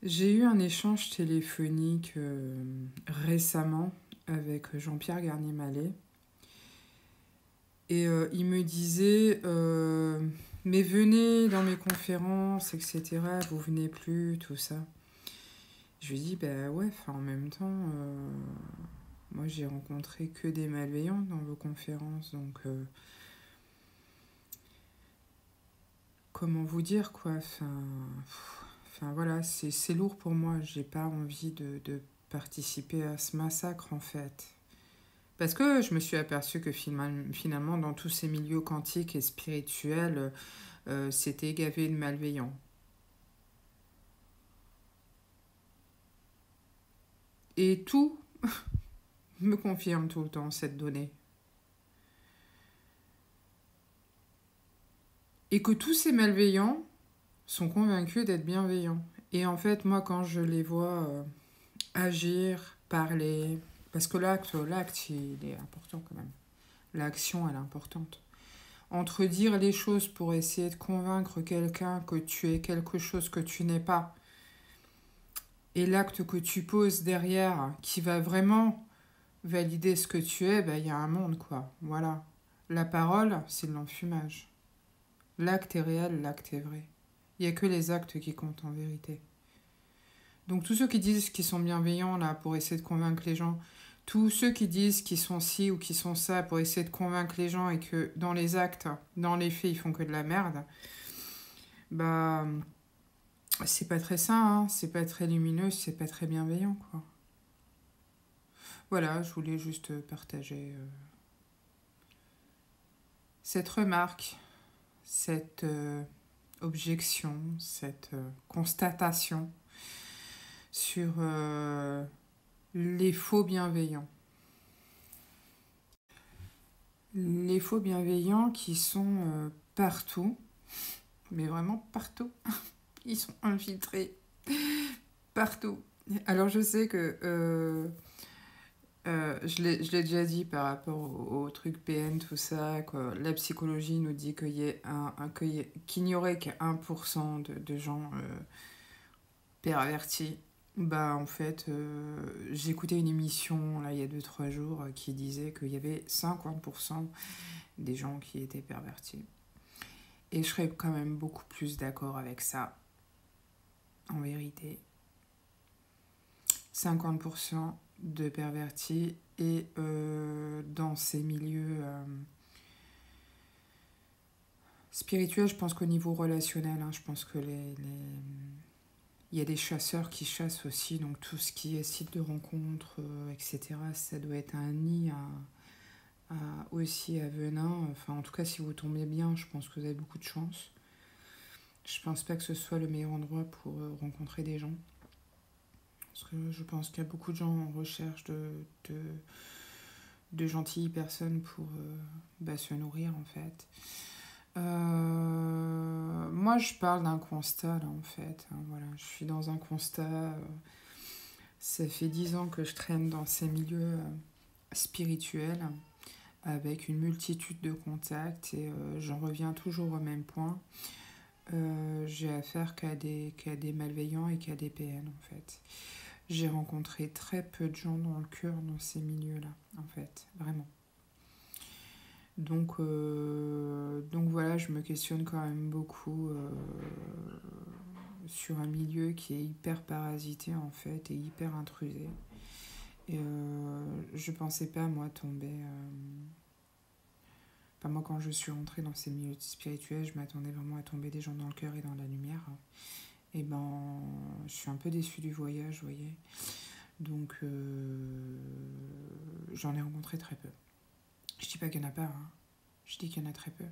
J'ai eu un échange téléphonique récemment avec Jean-Pierre Garnier-Mallet et il me disait mais venez dans mes conférences, etc. Vous venez plus, tout ça. Je lui dis bah ouais, en même temps, moi j'ai rencontré que des malveillants dans vos conférences, donc comment vous dire quoi, enfin voilà, c'est lourd pour moi, j'ai pas envie de participer à ce massacre en fait. Parce que je me suis aperçue que finalement, dans tous ces milieux quantiques et spirituels, c'était gavé de malveillants. Et tout me confirme tout le temps cette donnée. Et que tous ces malveillants sont convaincus d'être bienveillants. Et en fait, moi, quand je les vois agir, parler, parce que l'acte, il est important quand même. L'action, elle est importante. Entre dire les choses pour essayer de convaincre quelqu'un que tu es quelque chose que tu n'es pas, et l'acte que tu poses derrière, qui va vraiment valider ce que tu es, ben, y a un monde, quoi. Voilà. La parole, c'est de l'enfumage. L'acte est réel, l'acte est vrai. Il n'y a que les actes qui comptent en vérité. Donc tous ceux qui disent qu'ils sont bienveillants là pour essayer de convaincre les gens, tous ceux qui disent qu'ils sont ci ou qu'ils sont ça pour essayer de convaincre les gens et que dans les actes, dans les faits, ils font que de la merde, bah c'est pas très sain, hein, c'est pas très lumineux, c'est pas très bienveillant quoi. Voilà, je voulais juste partager cette remarque, cette objection, cette constatation sur les faux bienveillants. Les faux bienveillants qui sont partout, mais vraiment partout. Ils sont infiltrés partout. Alors je sais que je l'ai déjà dit par rapport au truc PN, tout ça, quoi. La psychologie nous dit qu'il n'y aurait qu'1% de gens pervertis. Bah en fait, j'ai écouté une émission là il y a 2-3 jours qui disait qu'il y avait 50% des gens qui étaient pervertis. Et je serais quand même beaucoup plus d'accord avec ça, en vérité. 50% de pervertis et dans ces milieux spirituels, je pense qu'au niveau relationnel, hein, je pense que il y a des chasseurs qui chassent aussi, donc tout ce qui est site de rencontres, etc., ça doit être un nid aussi à venin. Enfin, en tout cas, si vous tombez bien, je pense que vous avez beaucoup de chance. Je pense pas que ce soit le meilleur endroit pour rencontrer des gens. Parce que je pense qu'il y a beaucoup de gens en recherche de gentilles personnes pour se nourrir, en fait. Moi, je parle d'un constat, là, en fait. Hein, voilà, je suis dans un constat. Ça fait 10 ans que je traîne dans ces milieux spirituels avec une multitude de contacts et j'en reviens toujours au même point. J'ai affaire qu'à des malveillants et qu'à des PN, en fait. J'ai rencontré très peu de gens dans le cœur dans ces milieux-là, en fait, vraiment. Donc voilà, je me questionne quand même beaucoup sur un milieu qui est hyper parasité, en fait, et hyper intrusé. Et je pensais pas, moi, tomber... Enfin, moi, quand je suis rentrée dans ces milieux spirituels, je m'attendais vraiment à tomber des gens dans le cœur et dans la lumière. Et ben, je suis un peu déçue du voyage, vous voyez. Donc, j'en ai rencontré très peu. Je dis pas qu'il y en a pas, hein. Je dis qu'il y en a très peu.